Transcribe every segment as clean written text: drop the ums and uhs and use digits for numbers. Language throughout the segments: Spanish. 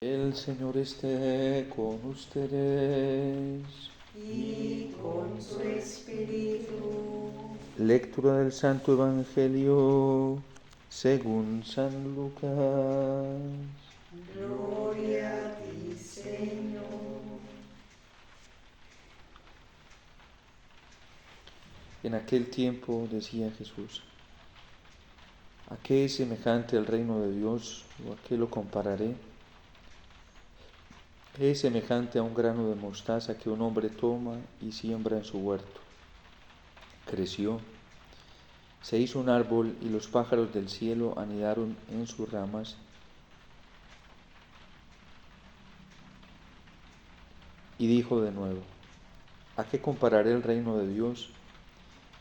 El Señor esté con ustedes. Y con su espíritu. Lectura del Santo Evangelio según San Lucas. Gloria a ti, Señor. En aquel tiempo decía Jesús: ¿a qué es semejante el reino de Dios o a qué lo compararé? Es semejante a un grano de mostaza que un hombre toma y siembra en su huerto. Creció, se hizo un árbol y los pájaros del cielo anidaron en sus ramas. Y dijo de nuevo: ¿a qué compararé el reino de Dios?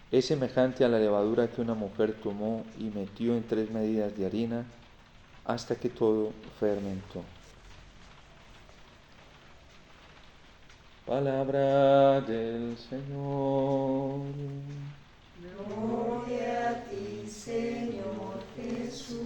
Es semejante a la levadura que una mujer tomó y metió en 3 medidas de harina hasta que todo fermentó. Palabra del Señor. Gloria a ti, Señor Jesús.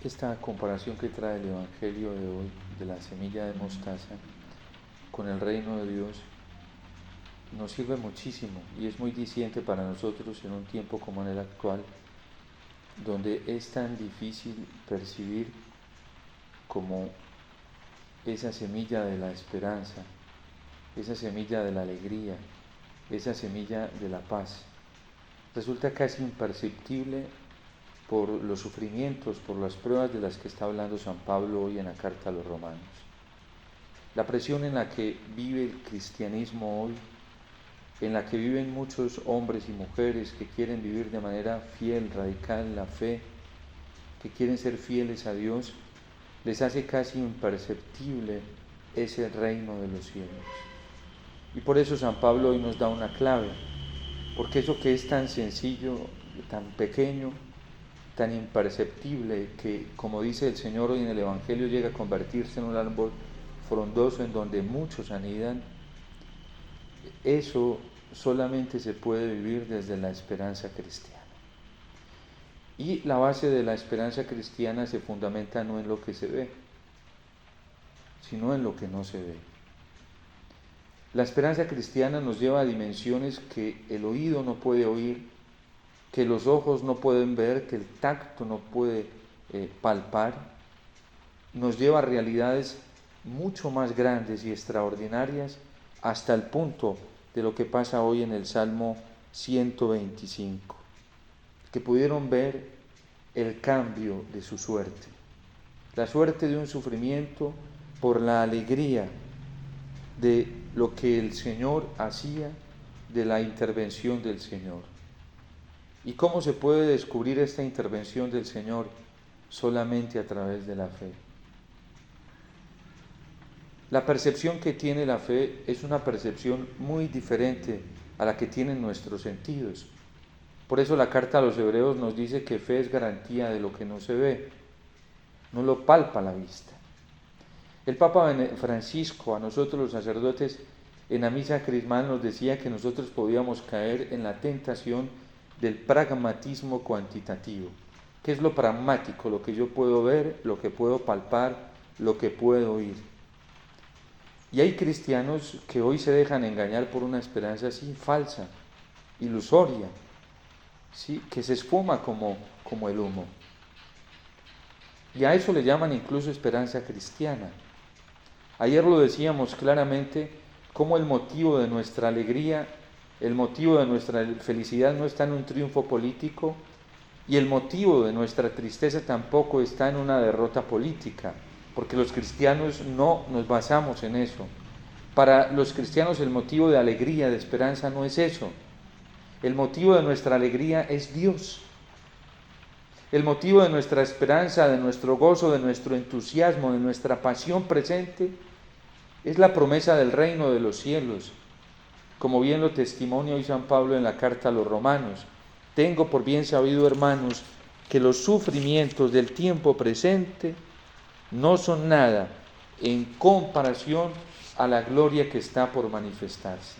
Esta comparación que trae el Evangelio de hoy de la semilla de mostaza con el reino de Dios nos sirve muchísimo y es muy diciente para nosotros en un tiempo como en el actual, donde es tan difícil percibir como esa semilla de la esperanza, esa semilla de la alegría, esa semilla de la paz. Resulta casi imperceptible por los sufrimientos, por las pruebas de las que está hablando San Pablo hoy en la carta a los romanos. La presión en la que vive el cristianismo hoy, en la que viven muchos hombres y mujeres que quieren vivir de manera fiel, radical, la fe, que quieren ser fieles a Dios, les hace casi imperceptible ese reino de los cielos. Y por eso San Pablo hoy nos da una clave, porque eso que es tan sencillo, tan pequeño, tan imperceptible, que como dice el Señor hoy en el Evangelio, llega a convertirse en un árbol frondoso en donde muchos anidan, eso solamente se puede vivir desde la esperanza cristiana. Y la base de la esperanza cristiana se fundamenta no en lo que se ve, sino en lo que no se ve. La esperanza cristiana nos lleva a dimensiones que el oído no puede oír, que los ojos no pueden ver, que el tacto no puede palpar. Nos lleva a realidades mucho más grandes y extraordinarias, hasta el punto de lo que pasa hoy en el Salmo 125, que pudieron ver el cambio de su suerte, la suerte de un sufrimiento por la alegría de lo que el Señor hacía, de la intervención del Señor. ¿Y cómo se puede descubrir esta intervención del Señor? Solamente a través de la fe. La percepción que tiene la fe es una percepción muy diferente a la que tienen nuestros sentidos. Por eso la carta a los Hebreos nos dice que fe es garantía de lo que no se ve, no lo palpa la vista. El Papa Francisco, a nosotros los sacerdotes, en la misa crismal nos decía que nosotros podíamos caer en la tentación del pragmatismo cuantitativo. ¿Qué es lo pragmático? Lo que yo puedo ver, lo que puedo palpar, lo que puedo oír. Y hay cristianos que hoy se dejan engañar por una esperanza así falsa, ilusoria, ¿sí? Que se esfuma como el humo. Y a eso le llaman incluso esperanza cristiana. Ayer lo decíamos claramente, cómo el motivo de nuestra alegría, el motivo de nuestra felicidad no está en un triunfo político, y el motivo de nuestra tristeza tampoco está en una derrota política, porque los cristianos no nos basamos en eso. Para los cristianos el motivo de alegría, de esperanza no es eso. El motivo de nuestra alegría es Dios. El motivo de nuestra esperanza, de nuestro gozo, de nuestro entusiasmo, de nuestra pasión presente, es la promesa del reino de los cielos. como bien lo testimonia hoy San Pablo en la carta a los Romanos. Tengo por bien sabido, hermanos, que los sufrimientos del tiempo presente no son nada en comparación a la gloria que está por manifestarse.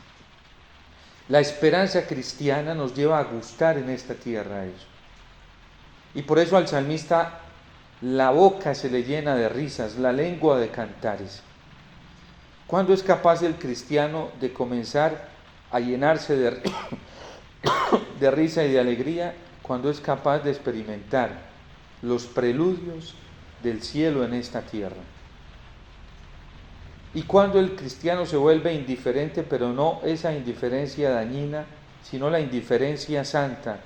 La esperanza cristiana nos lleva a gustar en esta tierra eso. Y por eso al salmista la boca se le llena de risas, la lengua de cantares. ¿Cuándo es capaz el cristiano de comenzar a llenarse de risa y de alegría? Cuando es capaz de experimentar los preludios del cielo en esta tierra. Y cuando el cristiano se vuelve indiferente, pero no esa indiferencia dañina, sino la indiferencia santa,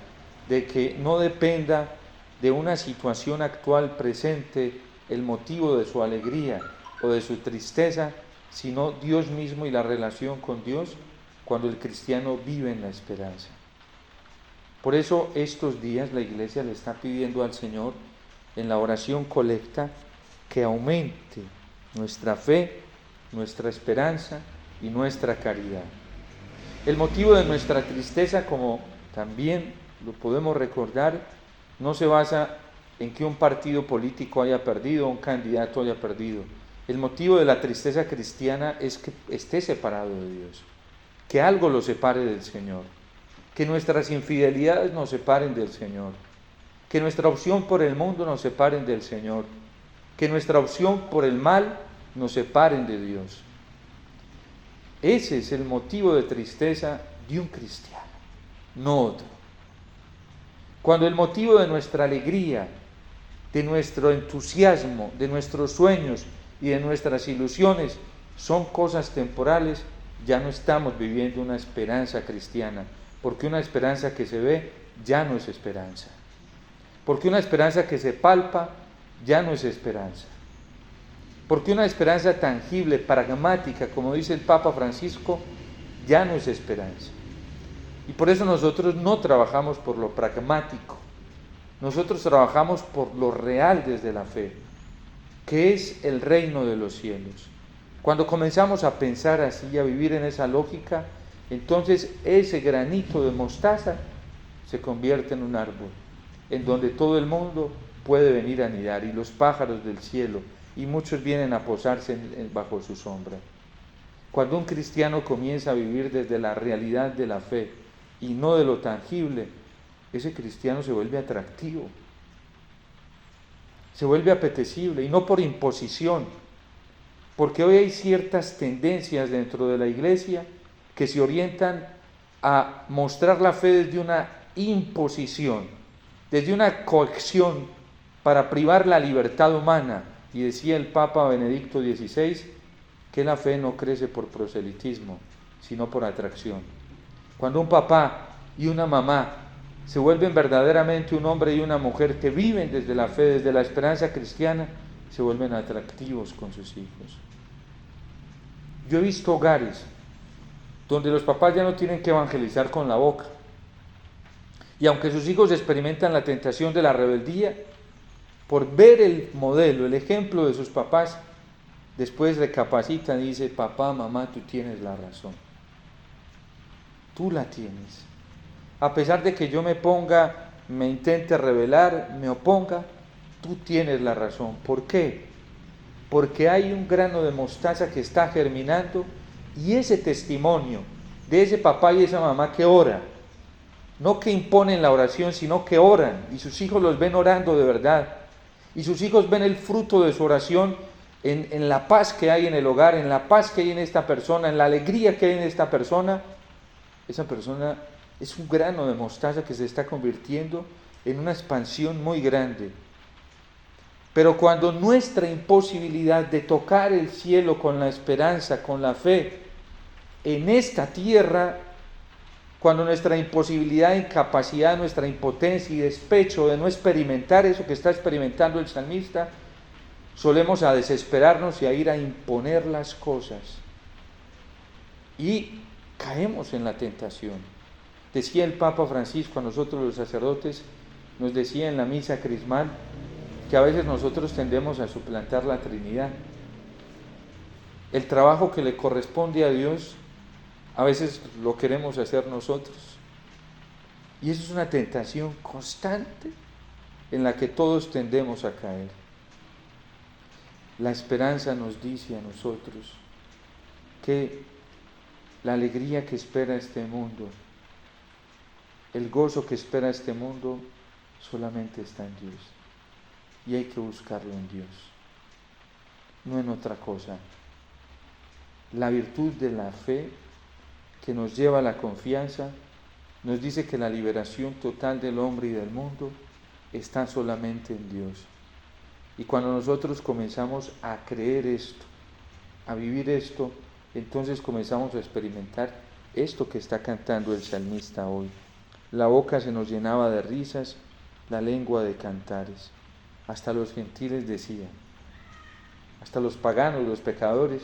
de que no dependa de una situación actual presente el motivo de su alegría o de su tristeza, sino Dios mismo y la relación con Dios, cuando el cristiano vive en la esperanza. Por eso estos días la Iglesia le está pidiendo al Señor en la oración colecta que aumente nuestra fe, nuestra esperanza y nuestra caridad. El motivo de nuestra tristeza, como también lo podemos recordar, no se basa en que un partido político haya perdido o un candidato haya perdido. El motivo de la tristeza cristiana es que esté separado de Dios, que algo lo separe del Señor, que nuestras infidelidades nos separen del Señor, que nuestra opción por el mundo nos separen del Señor, que nuestra opción por el mal nos separen de Dios. Ese es el motivo de tristeza de un cristiano, no otro. Cuando el motivo de nuestra alegría, de nuestro entusiasmo, de nuestros sueños y de nuestras ilusiones son cosas temporales, ya no estamos viviendo una esperanza cristiana, porque una esperanza que se ve ya no es esperanza, porque una esperanza que se palpa ya no es esperanza, porque una esperanza tangible, pragmática, como dice el Papa Francisco, ya no es esperanza. Y por eso nosotros no trabajamos por lo pragmático, nosotros trabajamos por lo real desde la fe, que es el reino de los cielos. Cuando comenzamos a pensar así y a vivir en esa lógica, entonces ese granito de mostaza se convierte en un árbol, en donde todo el mundo puede venir a anidar, y los pájaros del cielo, y muchos vienen a posarse bajo su sombra. Cuando un cristiano comienza a vivir desde la realidad de la fe y no de lo tangible, ese cristiano se vuelve atractivo, se vuelve apetecible, y no por imposición, porque hoy hay ciertas tendencias dentro de la Iglesia que se orientan a mostrar la fe desde una imposición, desde una coacción para privar la libertad humana. Y decía el Papa Benedicto XVI que la fe no crece por proselitismo, sino por atracción. Cuando un papá y una mamá se vuelven verdaderamente un hombre y una mujer que viven desde la fe, desde la esperanza cristiana, se vuelven atractivos con sus hijos. Yo he visto hogares donde los papás ya no tienen que evangelizar con la boca, y aunque sus hijos experimentan la tentación de la rebeldía, por ver el modelo, el ejemplo de sus papás, después recapacitan y dicen: papá, mamá, tú tienes la razón, tú la tienes. A pesar de que yo me intente rebelar, me oponga, tú tienes la razón. ¿Por qué? Porque hay un grano de mostaza que está germinando, y ese testimonio de ese papá y esa mamá que ora, no que imponen la oración, sino que oran, y sus hijos los ven orando de verdad, y sus hijos ven el fruto de su oración en la paz que hay en el hogar, en la paz que hay en esta persona, en la alegría que hay en esta persona. Esa persona es un grano de mostaza que se está convirtiendo en una expansión muy grande. Pero cuando nuestra imposibilidad de tocar el cielo con la esperanza, con la fe, en esta tierra, cuando nuestra imposibilidad, incapacidad, nuestra impotencia y despecho de no experimentar eso que está experimentando el salmista, solemos a desesperarnos y a ir a imponer las cosas, y caemos en la tentación. Decía el Papa Francisco a nosotros los sacerdotes, nos decía en la misa crismal, que a veces nosotros tendemos a suplantar la Trinidad. El trabajo que le corresponde a Dios A veces lo queremos hacer nosotros. Y eso es una tentación constante en la que todos tendemos a caer. La esperanza nos dice a nosotros que la alegría que espera este mundo, el gozo que espera este mundo, solamente está en Dios. Y hay que buscarlo en Dios, no en otra cosa. La virtud de la fe que nos lleva a la confianza nos dice que la liberación total del hombre y del mundo está solamente en Dios. Y cuando nosotros comenzamos a creer esto, a vivir esto, entonces comenzamos a experimentar esto que está cantando el salmista hoy. La boca se nos llenaba de risas, la lengua de cantares. Hasta los gentiles decían, hasta los paganos, los pecadores,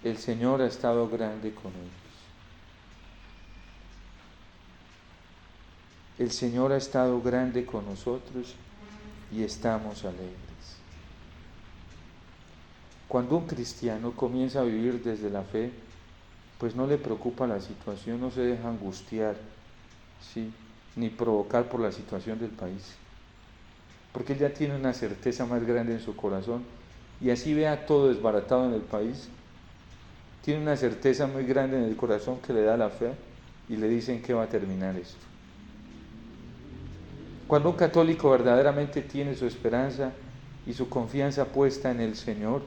el Señor ha estado grande con ellos. El Señor ha estado grande con nosotros y estamos alegres. Cuando un cristiano comienza a vivir desde la fe, pues no le preocupa la situación, no se deja angustiar, ¿sí?, ni provocar por la situación del país, porque él ya tiene una certeza más grande en su corazón, y así vea todo desbaratado en el país, tiene una certeza muy grande en el corazón que le da la fe, y le dicen que va a terminar esto. Cuando un católico verdaderamente tiene su esperanza y su confianza puesta en el Señor,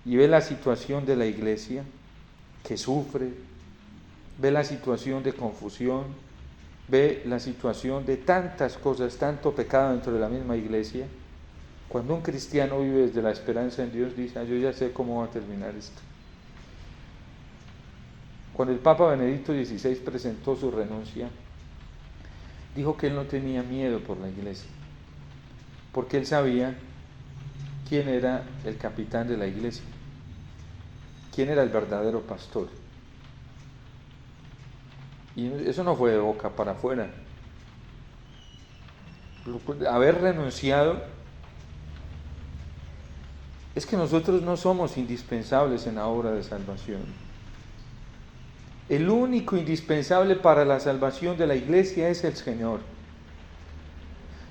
y ve la situación de la iglesia que sufre, ve la situación de confusión, ve la situación de tantas cosas, tanto pecado dentro de la misma iglesia, cuando un cristiano vive desde la esperanza en Dios, dice, yo ya sé cómo va a terminar esto. Cuando el Papa Benedicto XVI presentó su renuncia, dijo que él no tenía miedo por la iglesia, porque él sabía quién era el capitán de la iglesia, quién era el verdadero pastor. Y eso no fue de boca para afuera. Haber renunciado es que nosotros no somos indispensables en la obra de salvación. El único indispensable para la salvación de la iglesia es el Señor.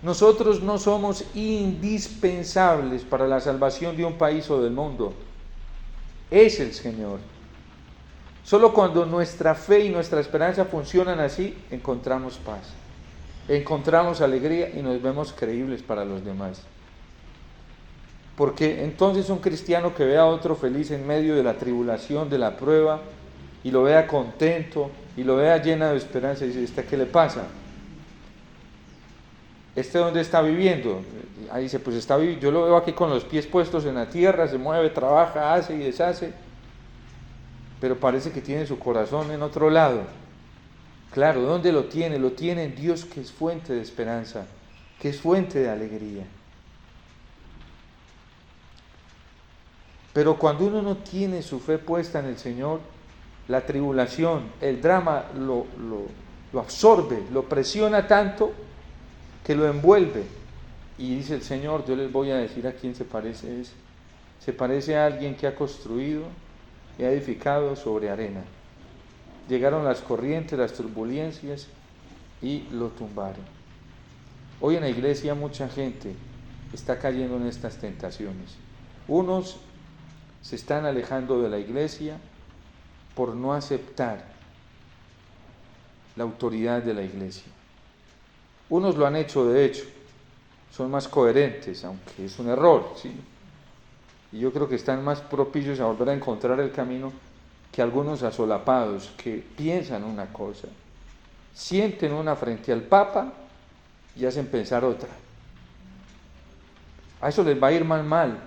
Nosotros no somos indispensables para la salvación de un país o del mundo. Es el Señor. Solo cuando nuestra fe y nuestra esperanza funcionan así, encontramos paz, encontramos alegría y nos vemos creíbles para los demás. Porque entonces un cristiano que vea a otro feliz en medio de la tribulación, de la prueba, y lo vea contento, y lo vea lleno de esperanza, y dice, ¿este qué le pasa? ¿Este dónde está viviendo? Ahí dice, pues está viviendo, yo lo veo aquí con los pies puestos en la tierra, se mueve, trabaja, hace y deshace, pero parece que tiene su corazón en otro lado. Claro, ¿dónde lo tiene? Lo tiene en Dios, que es fuente de esperanza, que es fuente de alegría. Pero cuando uno no tiene su fe puesta en el Señor, la tribulación, el drama lo absorbe, lo presiona tanto que lo envuelve. Y dice el Señor, yo les voy a decir a quién se parece ese. Se parece a alguien que ha construido y ha edificado sobre arena. Llegaron las corrientes, las turbulencias y lo tumbaron. Hoy en la iglesia mucha gente está cayendo en estas tentaciones. Unos se están alejando de la iglesia por no aceptar la autoridad de la iglesia. Unos lo han hecho de hecho, son más coherentes, aunque es un error, ¿sí? Y yo creo que están más propicios a volver a encontrar el camino que algunos asolapados que piensan una cosa, sienten una frente al Papa y hacen pensar otra. A eso les va a ir mal,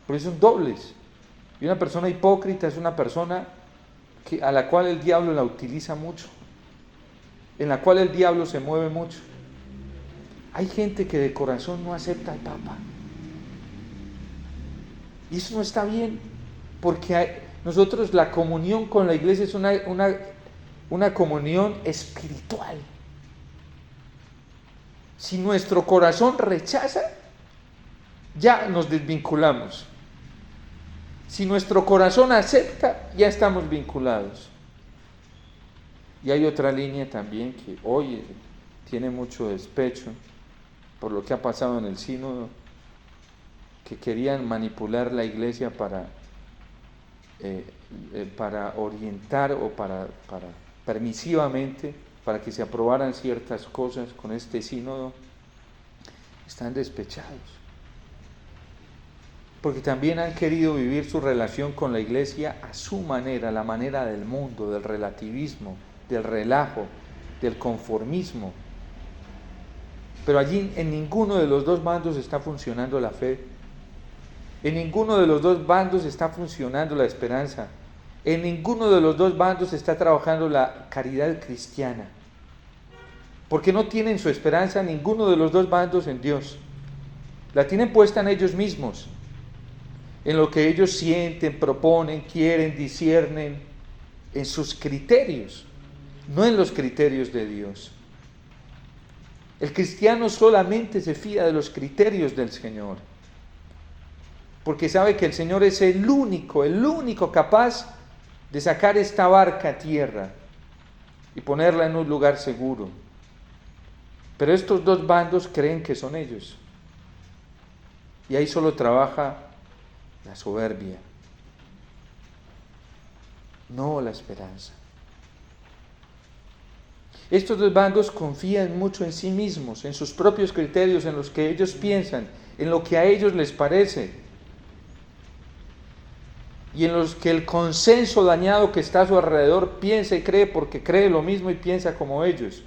porque son dobles. Y una persona hipócrita es una persona a la cual el diablo la utiliza mucho, en la cual el diablo se mueve mucho. Hay gente que de corazón no acepta al Papa. Y eso no está bien, porque nosotros la comunión con la iglesia es una comunión espiritual. Si nuestro corazón rechaza, ya nos desvinculamos. Si nuestro corazón acepta, ya estamos vinculados. Y hay otra línea también que hoy tiene mucho despecho por lo que ha pasado en el sínodo, que querían manipular la iglesia para orientar o para permisivamente, para que se aprobaran ciertas cosas con este sínodo. Están despechados, porque también han querido vivir su relación con la iglesia a su manera, la manera del mundo, del relativismo, del relajo, del conformismo. Pero allí en ninguno de los dos bandos está funcionando la fe. En ninguno de los dos bandos está funcionando la esperanza. En ninguno de los dos bandos está trabajando la caridad cristiana. Porque no tienen su esperanza ninguno de los dos bandos en Dios. La tienen puesta en ellos mismos, en lo que ellos sienten, proponen, quieren, disciernen, en sus criterios, no en los criterios de Dios. El cristiano solamente se fía de los criterios del Señor, porque sabe que el Señor es el único capaz de sacar esta barca a tierra y ponerla en un lugar seguro. Pero estos dos bandos creen que son ellos, y ahí solo trabaja la soberbia, no la esperanza. Estos dos bandos confían mucho en sí mismos, en sus propios criterios, en los que ellos piensan, en lo que a ellos les parece, y en los que el consenso dañado que está a su alrededor piensa y cree porque cree lo mismo y piensa como ellos.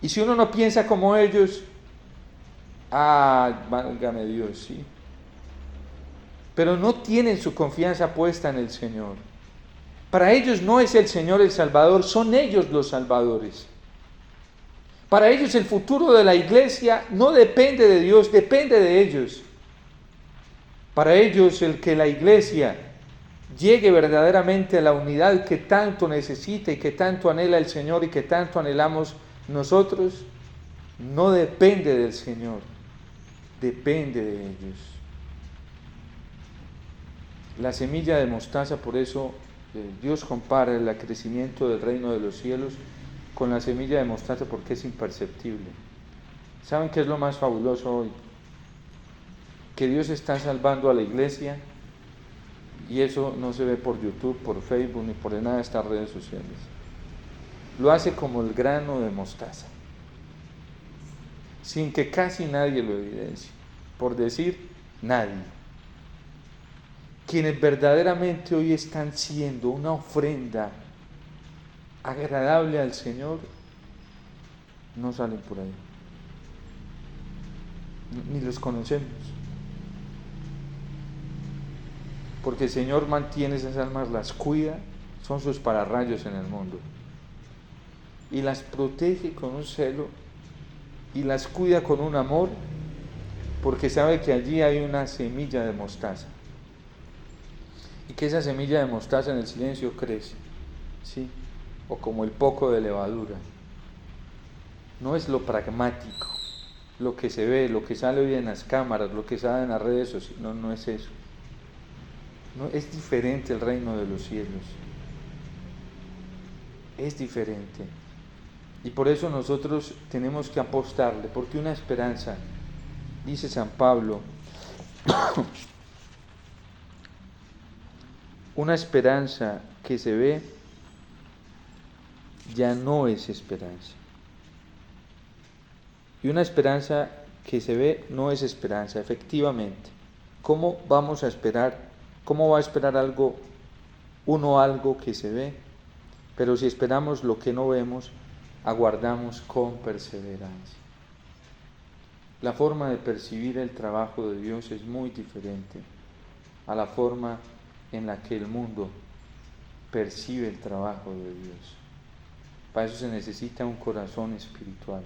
Y si uno no piensa como ellos, válgame Dios, sí. Pero no tienen su confianza puesta en el Señor. Para ellos no es el Señor el Salvador, son ellos los salvadores. Para ellos el futuro de la iglesia no depende de Dios, depende de ellos. Para ellos el que la iglesia llegue verdaderamente a la unidad que tanto necesita y que tanto anhela el Señor y que tanto anhelamos nosotros, no depende del Señor, depende de ellos. La semilla de mostaza, por eso Dios compara el crecimiento del reino de los cielos con la semilla de mostaza, porque es imperceptible. ¿Saben qué es lo más fabuloso hoy? Que Dios está salvando a la iglesia, y eso no se ve por YouTube, por Facebook, ni por nada de estas redes sociales. Lo hace como el grano de mostaza, sin que casi nadie lo evidencie, por decir nadie. Quienes verdaderamente hoy están siendo una ofrenda agradable al Señor, no salen por ahí, ni los conocemos, porque el Señor mantiene esas almas, las cuida, son sus pararrayos en el mundo, y las protege con un celo, y las cuida con un amor, porque sabe que allí hay una semilla de mostaza, y que esa semilla de mostaza en el silencio crece, ¿sí? O como el poco de levadura. No es lo pragmático, lo que se ve, lo que sale hoy en las cámaras, lo que sale en las redes sociales, no es eso. No, es diferente el reino de los cielos, es diferente. Y por eso nosotros tenemos que apostarle, porque una esperanza, dice San Pablo, una esperanza que se ve ya no es esperanza. Y una esperanza que se ve no es esperanza, efectivamente. ¿Cómo vamos a esperar? ¿Cómo va a esperar algo que se ve? Pero si esperamos lo que no vemos, aguardamos con perseverancia. La forma de percibir el trabajo de Dios es muy diferente a la forma en la que el mundo percibe el trabajo de Dios. Para eso se necesita un corazón espiritual.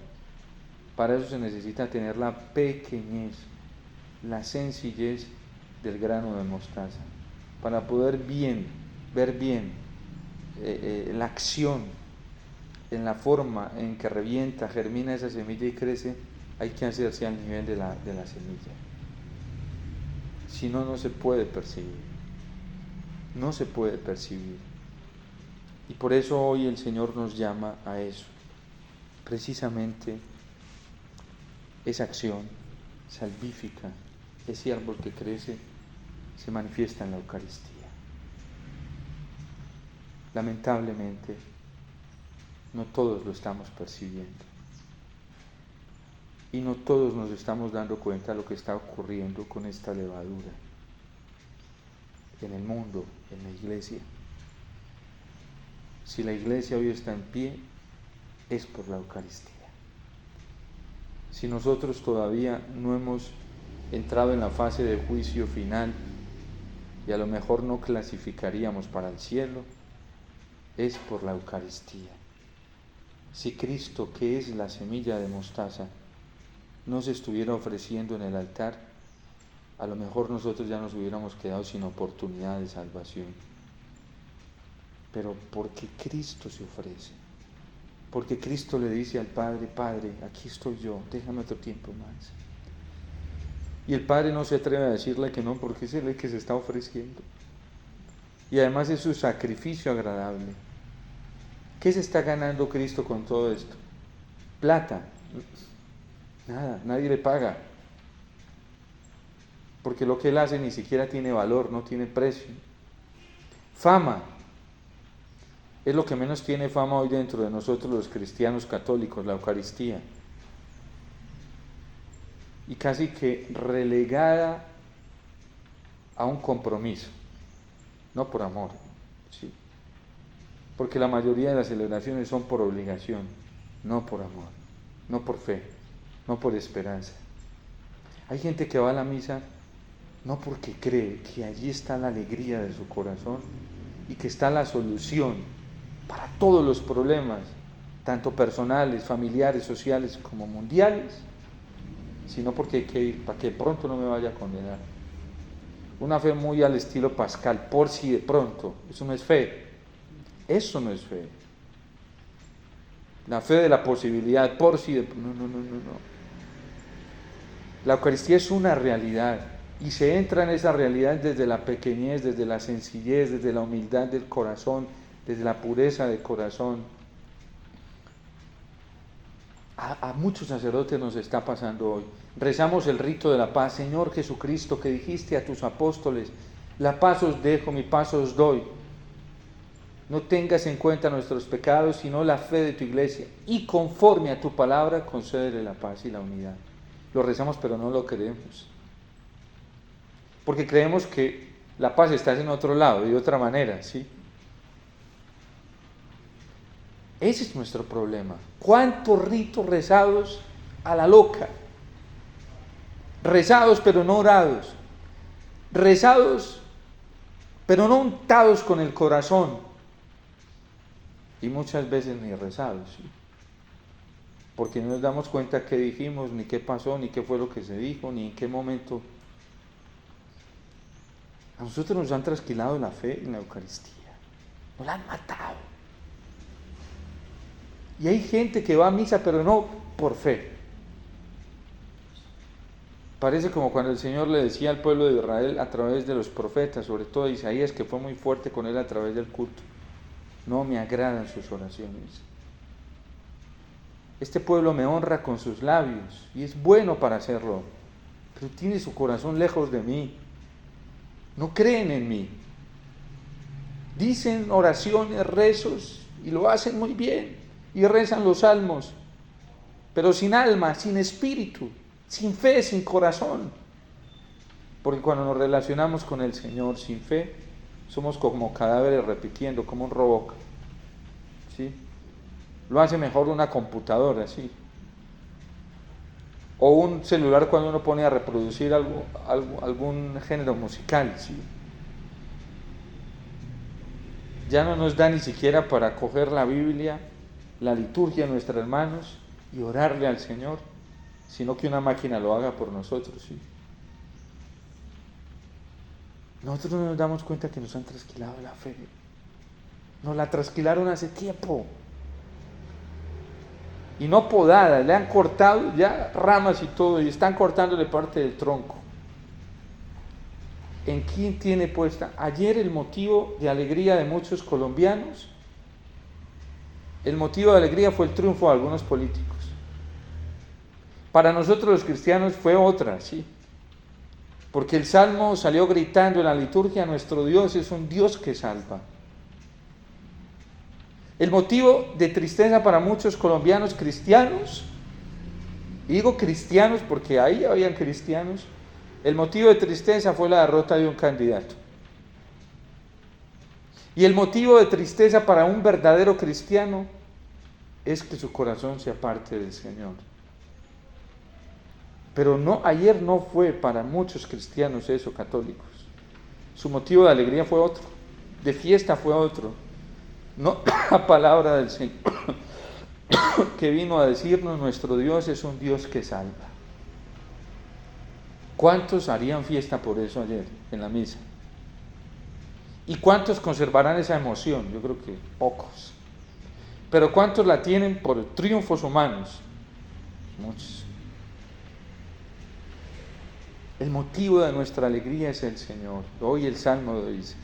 Para eso se necesita tener la pequeñez, la sencillez del grano de mostaza, para poder ver bien la acción, en la forma en que revienta, germina esa semilla y crece. Hay que hacerse al nivel de la semilla. Si no, no se puede percibir. No se puede percibir. Y por eso hoy el Señor nos llama a eso. Precisamente esa acción salvífica, ese árbol que crece, se manifiesta en la Eucaristía. Lamentablemente, no todos lo estamos percibiendo. Y no todos nos estamos dando cuenta de lo que está ocurriendo con esta levadura en el mundo, en la iglesia. Si la iglesia hoy está en pie, es por la Eucaristía. Si nosotros todavía no hemos entrado en la fase de juicio final y a lo mejor no clasificaríamos para el cielo, es por la Eucaristía. Si Cristo, que es la semilla de mostaza, no se estuviera ofreciendo en el altar, a lo mejor nosotros ya nos hubiéramos quedado sin oportunidad de salvación. Pero porque Cristo se ofrece, porque Cristo le dice al Padre: Padre, aquí estoy yo, déjame otro tiempo más. Y el Padre no se atreve a decirle que no, porque es Él el que se está ofreciendo. Y además es su sacrificio agradable. ¿Qué se está ganando Cristo con todo esto? Plata. Nada, nadie le paga. Porque lo que Él hace ni siquiera tiene valor, no tiene precio. Fama. Es lo que menos tiene fama hoy dentro de nosotros los cristianos católicos, la Eucaristía. Y casi que relegada a un compromiso, no por amor, ¿sí? Porque la mayoría de las celebraciones son por obligación, no por amor, no por fe, no por esperanza. Hay gente que va a la misa no porque cree que allí está la alegría de su corazón y que está la solución para todos los problemas, tanto personales, familiares, sociales como mundiales, sino porque hay que ir, para que pronto no me vaya a condenar. Una fe muy al estilo Pascal, por si de pronto. Eso no es fe. Eso no es fe. La fe de la posibilidad, por si de pronto. No. La Eucaristía es una realidad y se entra en esa realidad desde la pequeñez, desde la sencillez, desde la humildad del corazón, desde la pureza del corazón. A muchos sacerdotes nos está pasando hoy. Rezamos el rito de la paz. Señor Jesucristo, que dijiste a tus apóstoles: la paz os dejo, mi paz os doy. No tengas en cuenta nuestros pecados, sino la fe de tu iglesia. Y conforme a tu palabra, concédele la paz y la unidad. Lo rezamos, pero no lo creemos. Porque creemos que la paz está en otro lado, de otra manera, ¿sí? Ese es nuestro problema. ¿Cuántos ritos rezados a la loca? Rezados pero no orados. Rezados pero no untados con el corazón. Y muchas veces ni rezados, ¿sí? Porque no nos damos cuenta qué dijimos, ni qué pasó, ni qué fue lo que se dijo, ni en qué momento. A nosotros nos han trasquilado la fe en la Eucaristía. Nos la han matado. Y hay gente que va a misa, pero no por fe. Parece como cuando el Señor le decía al pueblo de Israel a través de los profetas, sobre todo a Isaías, que fue muy fuerte con él a través del culto: no me agradan sus oraciones. Este pueblo me honra con sus labios, y es bueno para hacerlo, pero tiene su corazón lejos de mí. No creen en mí. Dicen oraciones, rezos, y lo hacen muy bien. Y rezan los salmos, pero sin alma, sin espíritu, sin fe, sin corazón. Porque cuando nos relacionamos con el Señor sin fe, somos como cadáveres repitiendo, como un robot, ¿sí? Lo hace mejor una computadora, ¿sí? O un celular cuando uno pone a reproducir algún género musical, ¿sí? Ya no nos da ni siquiera para coger la Biblia, la liturgia en nuestras manos y orarle al Señor, sino que una máquina lo haga por nosotros, ¿sí? Nosotros no nos damos cuenta que nos han trasquilado la fe. Nos la trasquilaron hace tiempo. Y no podada, le han cortado ya ramas y todo, y están cortándole parte del tronco. ¿En quién tiene puesta? Ayer el motivo de alegría de muchos colombianos el motivo de alegría fue el triunfo de algunos políticos. Para nosotros los cristianos fue otra, sí. Porque el Salmo salió gritando en la liturgia: nuestro Dios es un Dios que salva. El motivo de tristeza para muchos colombianos cristianos, y digo cristianos porque ahí habían cristianos, el motivo de tristeza fue la derrota de un candidato. Y el motivo de tristeza para un verdadero cristiano es que su corazón se aparte del Señor. Pero no, ayer no fue para muchos cristianos eso, católicos. Su motivo de alegría fue otro, de fiesta fue otro. No la palabra del Señor que vino a decirnos: nuestro Dios es un Dios que salva. ¿Cuántos harían fiesta por eso ayer en la misa? ¿Y cuántos conservarán esa emoción? Yo creo que pocos. Pero ¿cuántos la tienen por triunfos humanos? Muchos. El motivo de nuestra alegría es el Señor. Hoy el Salmo lo dice: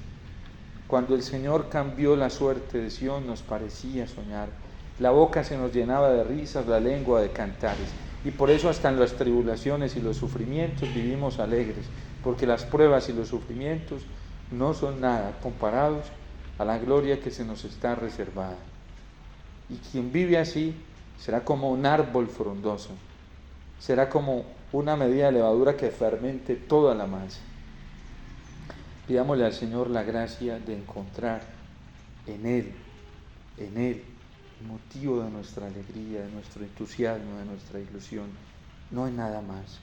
cuando el Señor cambió la suerte de Sión, nos parecía soñar. La boca se nos llenaba de risas, la lengua de cantares. Y por eso hasta en las tribulaciones y los sufrimientos vivimos alegres, porque las pruebas y los sufrimientos no son nada comparados a la gloria que se nos está reservada. Y quien vive así será como un árbol frondoso, será como una medida de levadura que fermente toda la masa. Pidámosle al Señor la gracia de encontrar en Él, el motivo de nuestra alegría, de nuestro entusiasmo, de nuestra ilusión, no en nada más.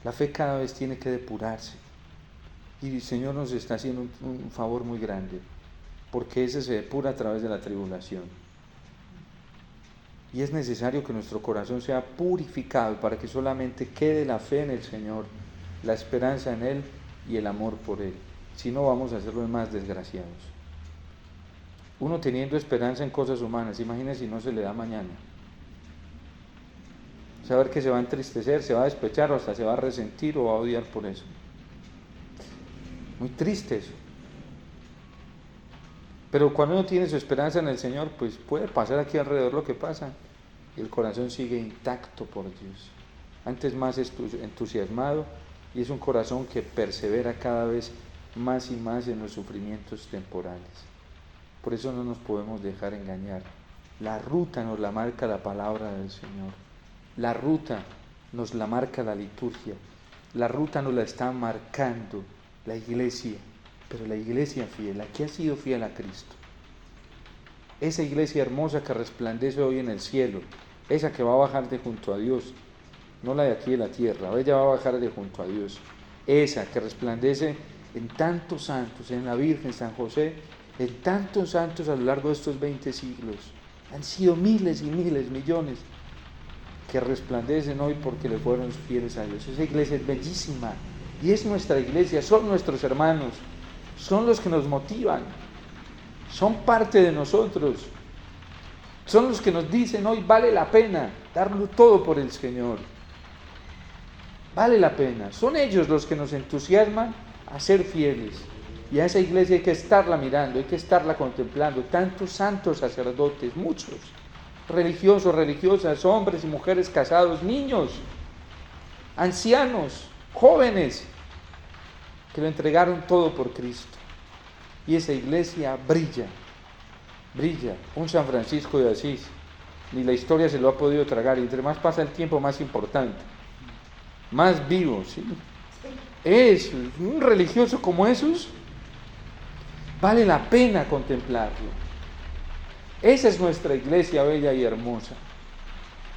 La fe cada vez tiene que depurarse, y el Señor nos está haciendo un favor muy grande, porque ese se depura a través de la tribulación. Y es necesario que nuestro corazón sea purificado para que solamente quede la fe en el Señor, la esperanza en Él y el amor por Él. Si no, vamos a ser los más desgraciados. Uno teniendo esperanza en cosas humanas, imagínese si no se le da mañana. Saber que se va a entristecer, se va a despechar o hasta se va a resentir o va a odiar por eso. Muy triste eso. Pero cuando uno tiene su esperanza en el Señor, pues puede pasar aquí alrededor lo que pasa y el corazón sigue intacto por Dios. Antes más entusiasmado, y es un corazón que persevera cada vez más y más en los sufrimientos temporales. Por eso no nos podemos dejar engañar. La ruta nos la marca la palabra del Señor. La ruta nos la marca la liturgia. La ruta nos la está marcando la iglesia. Pero la iglesia fiel, la que ha sido fiel a Cristo. Esa iglesia hermosa que resplandece hoy en el cielo, esa que va a bajar de junto a Dios, no la de aquí de la tierra, ella va a bajar de junto a Dios. Esa que resplandece en tantos santos, en la Virgen, San José, en tantos santos a lo largo de estos 20 siglos. Han sido miles y miles, millones, que resplandecen hoy porque le fueron fieles a Dios. Esa iglesia es bellísima y es nuestra iglesia, son nuestros hermanos. Son los que nos motivan, son parte de nosotros, son los que nos dicen hoy vale la pena darlo todo por el Señor, vale la pena. Son ellos los que nos entusiasman a ser fieles, y a esa iglesia hay que estarla mirando, hay que estarla contemplando. Tantos santos sacerdotes, muchos, religiosos, religiosas, hombres y mujeres casados, niños, ancianos, jóvenes, que lo entregaron todo por Cristo. Y esa iglesia brilla, brilla. Un San Francisco de Asís, ni la historia se lo ha podido tragar, y entre más pasa el tiempo, más importante, más vivo, ¿sí? Es un religioso como esos, vale la pena contemplarlo. Esa es nuestra iglesia bella y hermosa.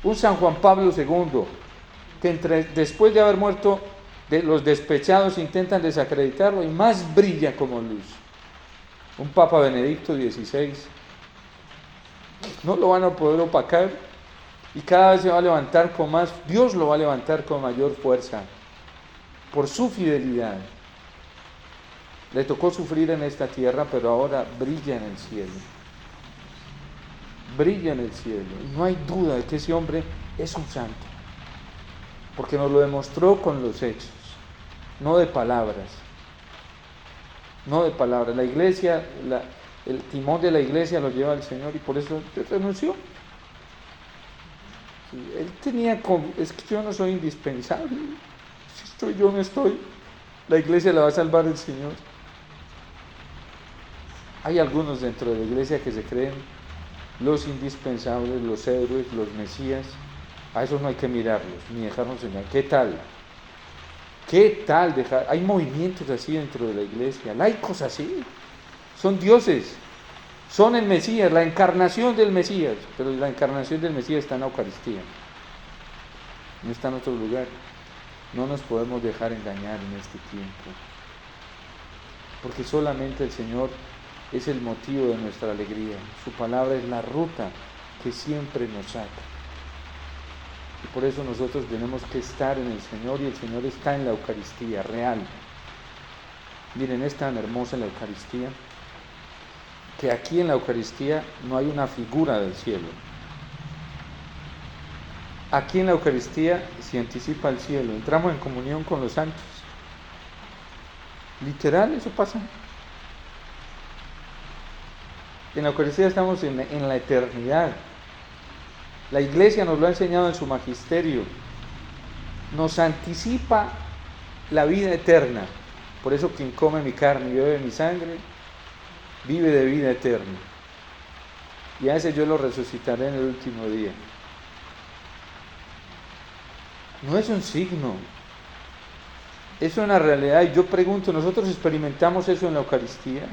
Un San Juan Pablo II, que después de haber muerto, los despechados intentan desacreditarlo y más brilla como luz. Un Papa Benedicto XVI, no lo van a poder opacar, y cada vez se va a levantar con más, Dios lo va a levantar con mayor fuerza por su fidelidad. Le tocó sufrir en esta tierra, pero ahora brilla en el cielo. Brilla en el cielo. Y no hay duda de que ese hombre es un santo, porque nos lo demostró con los hechos, no de palabras. No de palabras. La iglesia, el timón de la iglesia lo lleva el Señor y por eso renunció. Él tenía, es que yo no soy indispensable, si estoy yo no estoy, la iglesia la va a salvar el Señor. Hay algunos dentro de la iglesia que se creen los indispensables, los héroes, los mesías. A eso no hay que mirarlos, ni dejarnos engañar. ¿Qué tal? ¿Qué tal dejar? Hay movimientos así dentro de la iglesia, laicos así, son dioses, son el Mesías, la encarnación del Mesías, pero la encarnación del Mesías está en la Eucaristía, no está en otro lugar. No nos podemos dejar engañar en este tiempo, porque solamente el Señor es el motivo de nuestra alegría, su palabra es la ruta que siempre nos saca. Y por eso nosotros tenemos que estar en el Señor, y el Señor está en la Eucaristía real. Miren, es tan hermosa la Eucaristía, que aquí en la Eucaristía no hay una figura del cielo. Aquí en la Eucaristía se anticipa el cielo, entramos en comunión con los santos. Literal, eso pasa. En la Eucaristía estamos en la eternidad. La Iglesia nos lo ha enseñado en su magisterio. Nos anticipa la vida eterna. Por eso quien come mi carne y bebe mi sangre, vive de vida eterna. Y a ese yo lo resucitaré en el último día. No es un signo, es una realidad. Y yo pregunto, ¿nosotros experimentamos eso en la Eucaristía?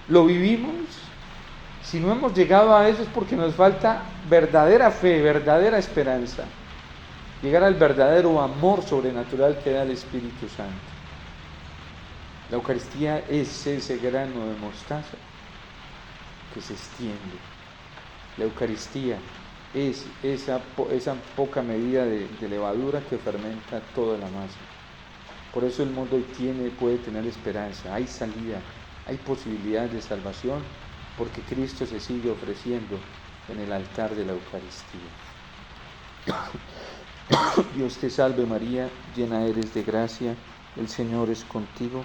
¿Lo vivimos? Si no hemos llegado a eso es porque nos falta verdadera fe, verdadera esperanza. Llegar al verdadero amor sobrenatural que da el Espíritu Santo. La Eucaristía es ese grano de mostaza que se extiende. La Eucaristía es esa poca medida de levadura que fermenta toda la masa. Por eso el mundo hoy puede tener esperanza, hay salida, hay posibilidad de salvación, porque Cristo se sigue ofreciendo en el altar de la Eucaristía. Dios te salve María, llena eres de gracia, el Señor es contigo.